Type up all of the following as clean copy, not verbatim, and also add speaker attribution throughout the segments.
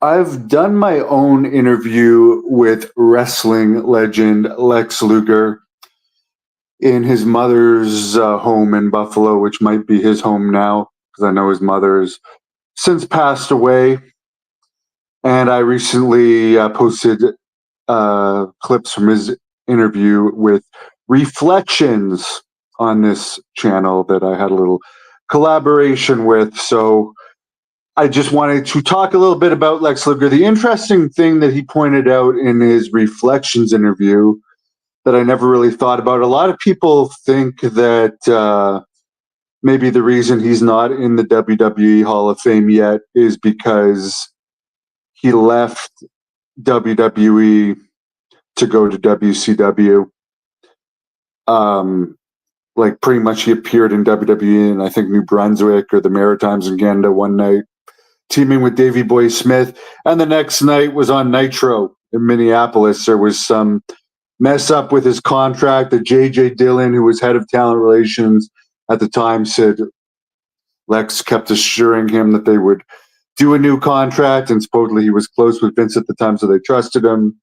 Speaker 1: I've done my own interview with wrestling legend Lex Luger in his mother's home in Buffalo, which might be his home now because I know his mother has since passed away. And I recently posted clips from his interview with Reflections on this channel that I had a little collaboration with. So I just wanted to talk a little bit about Lex Luger. The interesting thing that he pointed out in his Reflections interview that I never really thought about, a lot of people think that maybe the reason he's not in the WWE Hall of Fame yet is because he left WWE to go to WCW. Like pretty much he appeared in WWE in I think New Brunswick or the Maritimes in Canada one night, teaming with Davey Boy Smith, and the next night was on Nitro in Minneapolis. There was some mess up with his contract that JJ Dillon, who was head of talent relations at the time, said Lex kept assuring him that they would do a new contract, and supposedly he was close with Vince at the time, so they trusted him.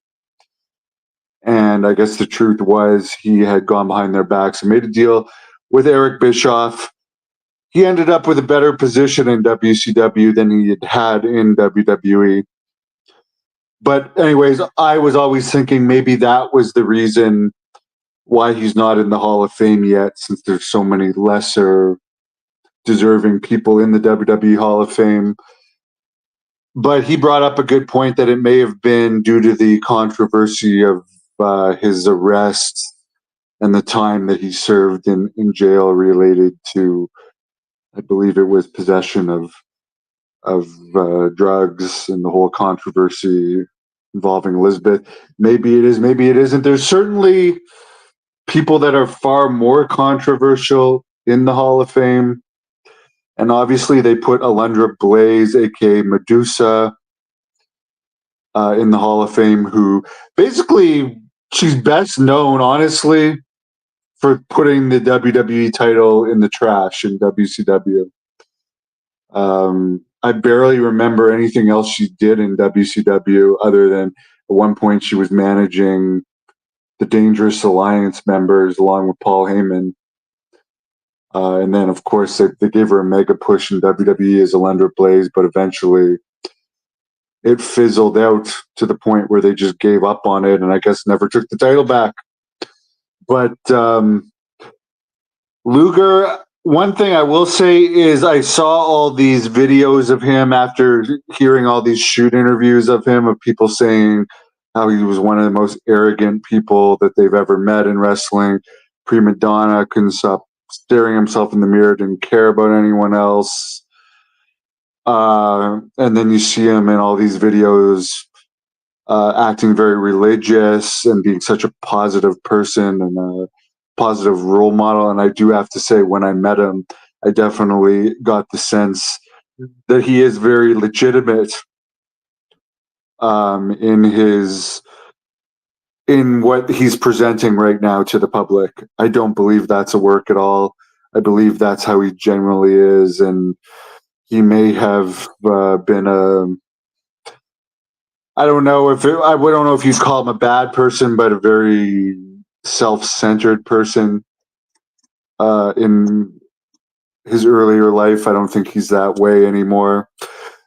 Speaker 1: And I guess the truth was he had gone behind their backs and made a deal with Eric Bischoff. He ended up with a better position in WCW than he had had in WWE. But anyways, I was always thinking maybe that was the reason why he's not in the Hall of Fame yet, since there's so many lesser deserving people in the WWE Hall of Fame. But he brought up a good point that it may have been due to the controversy of his arrest and the time that he served in jail related to, I believe it was possession of drugs and the whole controversy involving Elizabeth. Maybe it is, maybe it isn't. There's certainly people that are far more controversial in the Hall of Fame. And obviously they put Alundra Blaze, aka Medusa, in the Hall of Fame, who basically she's best known, honestly, for putting the WWE title in the trash in WCW. I barely remember anything else she did in WCW other than at one point she was managing the Dangerous Alliance members along with Paul Heyman. And then, of course, they gave her a mega push in WWE as Alundra Blaze, but eventually it fizzled out to the point where they just gave up on it and I guess never took the title back. But Luger, one thing I will say is I saw all these videos of him after hearing all these shoot interviews of him, of people saying how he was one of the most arrogant people that they've ever met in wrestling. Prima donna, couldn't stop staring himself in the mirror, didn't care about anyone else. And then you see him in all these videos acting very religious and being such a positive person and a positive role model. And I do have to say, when I met him, I definitely got the sense that he is very legitimate in what he's presenting right now to the public. I don't believe that's a work at all. I believe that's how he generally is, and he may have been I don't know if you'd call him a bad person, but a very self-centered person in his earlier life. I don't think he's that way anymore.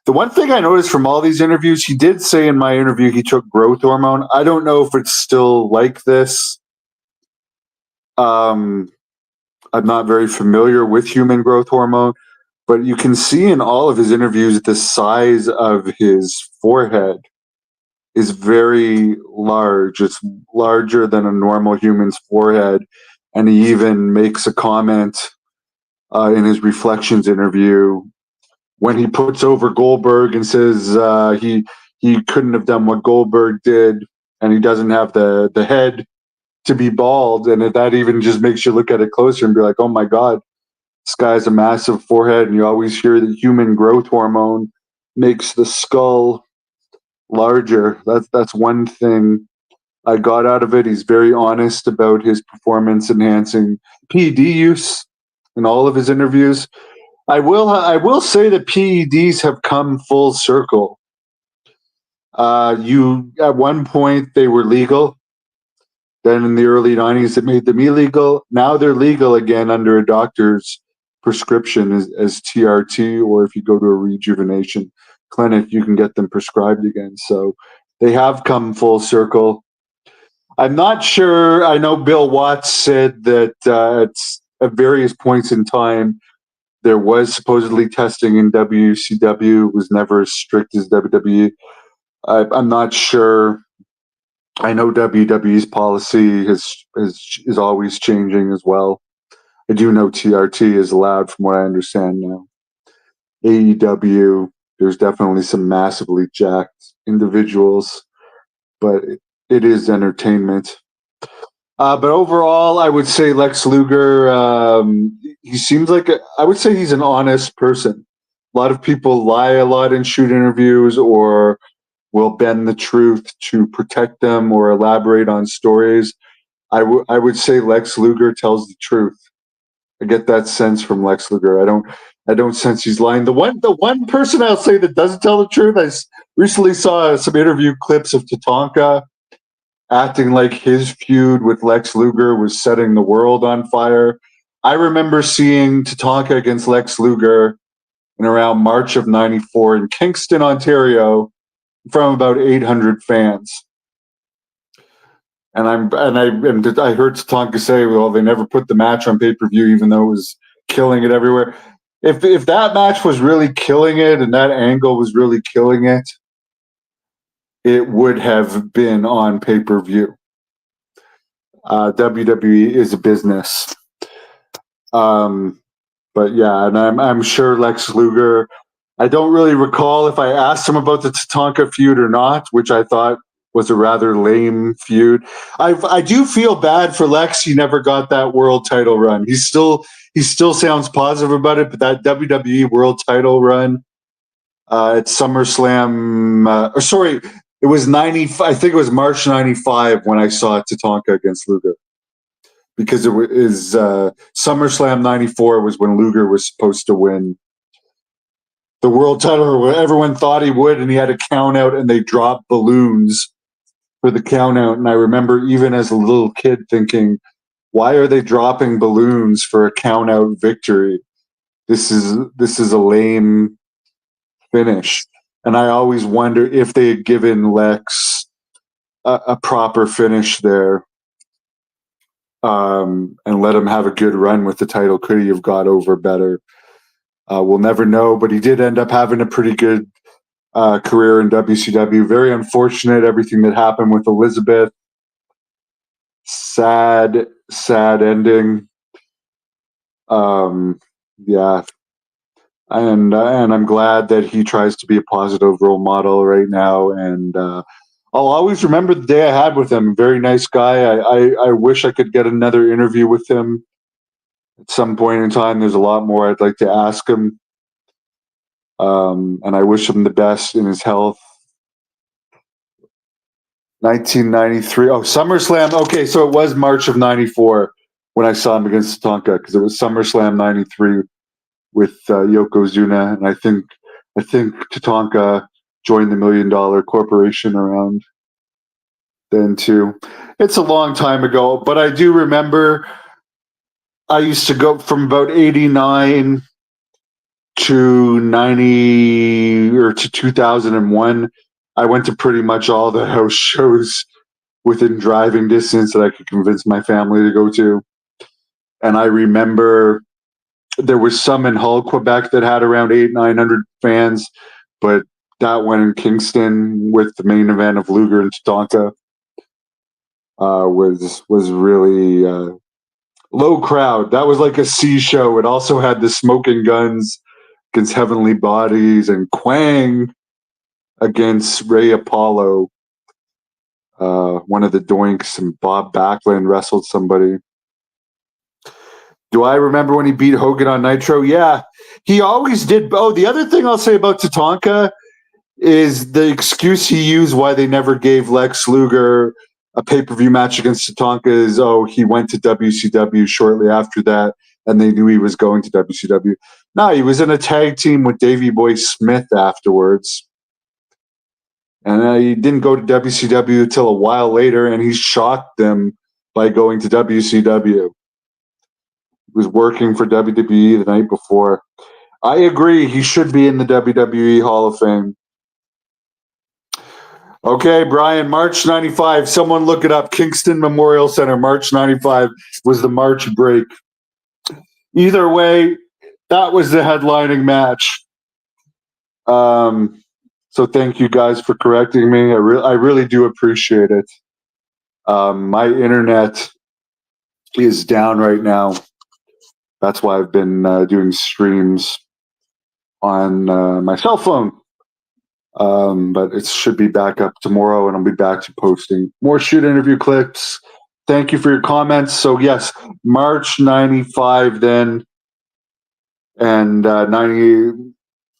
Speaker 1: The one thing I noticed from all these interviews, he did say in my interview he took growth hormone. I don't know if it's still like this. I'm not very familiar with human growth hormone, but you can see in all of his interviews the size of his forehead is very large. It's larger than a normal human's forehead. And he even makes a comment in his Reflections interview when he puts over Goldberg and says he couldn't have done what Goldberg did, and he doesn't have the head to be bald. And that even just makes you look at it closer and be like, oh my God, this guy has a massive forehead. And you always hear that human growth hormone makes the skull larger. That's one thing I got out of it. He's very honest about his performance enhancing PED use in all of his interviews. I will say that PEDs have come full circle. You at one point they were legal. Then in the early 90s, it made them illegal. Now they're legal again under a doctor's prescription as TRT, or if you go to a rejuvenation clinic, you can get them prescribed again. So they have come full circle. I'm not sure. I know Bill Watts said that at various points in time, there was supposedly testing in WCW. It was never as strict as WWE. I'm not sure. I know WWE's policy is always changing as well. I do know TRT is allowed, from what I understand now. AEW, there's definitely some massively jacked individuals, but it is entertainment. But overall, I would say Lex Luger, he seems like, I would say he's an honest person. A lot of people lie a lot in shoot interviews or will bend the truth to protect them or elaborate on stories. I would say Lex Luger tells the truth. I get that sense from Lex Luger. I don't sense he's lying. The one person I'll say that doesn't tell the truth. Recently saw some interview clips of Tatanka acting like his feud with Lex Luger was setting the world on fire. I remember seeing Tatanka against Lex Luger in around March of '94 in Kingston, Ontario, from about 800 fans. And I heard Tatanka say, "Well, they never put the match on pay-per-view, even though it was killing it everywhere." If that match was really killing it and that angle was really killing it, it would have been on pay-per-view. WWE is a business, but yeah, and I'm sure Lex Luger. I don't really recall if I asked him about the Tatanka feud or not, which I thought was a rather lame feud. I do feel bad for Lex. He never got that world title run. He still sounds positive about it, but that WWE world title run at SummerSlam, it was 90. I think it was March '95 when I saw Tatanka against Luger, because it was SummerSlam '94 was when Luger was supposed to win the world title, or everyone thought he would, and he had a count out, and they dropped balloons for the count out. And I remember even as a little kid thinking, why are they dropping balloons for a count out victory? This is a lame finish. And I always wonder if they had given Lex a proper finish there, and let him have a good run with the title, could he have got over better? We'll never know, but he did end up having a pretty good career in WCW. Very unfortunate, everything that happened with Elizabeth. Sad ending. Yeah, and I'm glad that he tries to be a positive role model right now. And I'll always remember the day I had with him. Very nice guy. I wish I could get another interview with him at some point in time. There's a lot more I'd like to ask him. And I wish him the best in his health. 1993. Oh, SummerSlam. Okay, so it was March of '94 when I saw him against Tatanka, because it was SummerSlam '93 with Yokozuna, and I think Tatanka joined the $1 Million Corporation around then too. It's a long time ago, but I do remember I used to go from about '89 to '90 or to 2001. I went to pretty much all the house shows within driving distance that I could convince my family to go to. And I remember there was some in Hull, Quebec that had around 900 fans, but that one in Kingston with the main event of Luger and Tatanka was really low crowd. That was like a C show. It also had the Smoking Guns against Heavenly Bodies and Quang against Ray Apollo. One of the Doinks, and Bob Backlund wrestled somebody. Do I remember when he beat Hogan on Nitro? Yeah, he always did. Oh, the other thing I'll say about Tatanka is the excuse he used why they never gave Lex Luger a pay-per-view match against Tatanka is, oh, he went to WCW shortly after that, and they knew he was going to WCW. No, he was in a tag team with Davey Boy Smith afterwards. And he didn't go to WCW until a while later, and he shocked them by going to WCW. He was working for WWE the night before. I agree. He should be in the WWE Hall of Fame. Okay, Brian, March 95. Someone look it up. Kingston Memorial Center, March 95 was the March break. Either way, that was the headlining match. So thank you guys for correcting me. I really do appreciate it. My internet is down right now. That's why I've been doing streams on my cell phone. But it should be back up tomorrow, and I'll be back to posting more shoot interview clips. Thank you for your comments. So yes, March 95 then, and 90.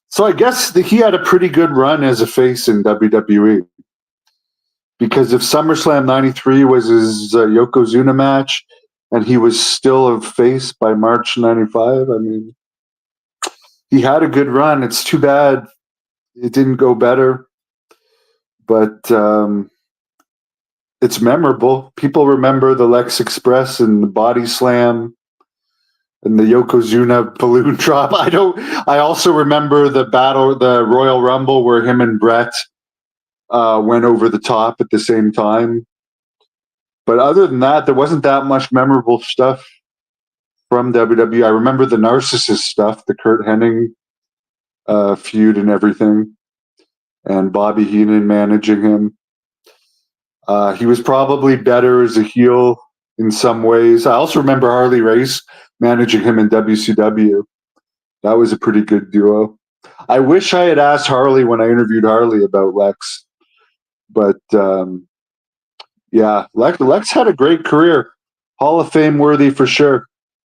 Speaker 1: So I guess he had a pretty good run as a face in WWE. Because if SummerSlam 93 was his Yokozuna match, and he was still a face by March 95, I mean, he had a good run. It's too bad it didn't go better. But it's memorable. People remember the Lex Express and the Body Slam and the Yokozuna balloon drop. I also remember the Royal Rumble where him and Brett went over the top at the same time. But other than that, there wasn't that much memorable stuff from WWE. I remember the Narcissist stuff, the Kurt Hennig feud and everything, and Bobby Heenan managing him. He was probably better as a heel in some ways. I also remember Harley Race managing him in WCW. That was a pretty good duo. I wish I had asked Harley when I interviewed Harley about Lex. But yeah, Lex had a great career. Hall of Fame worthy for sure.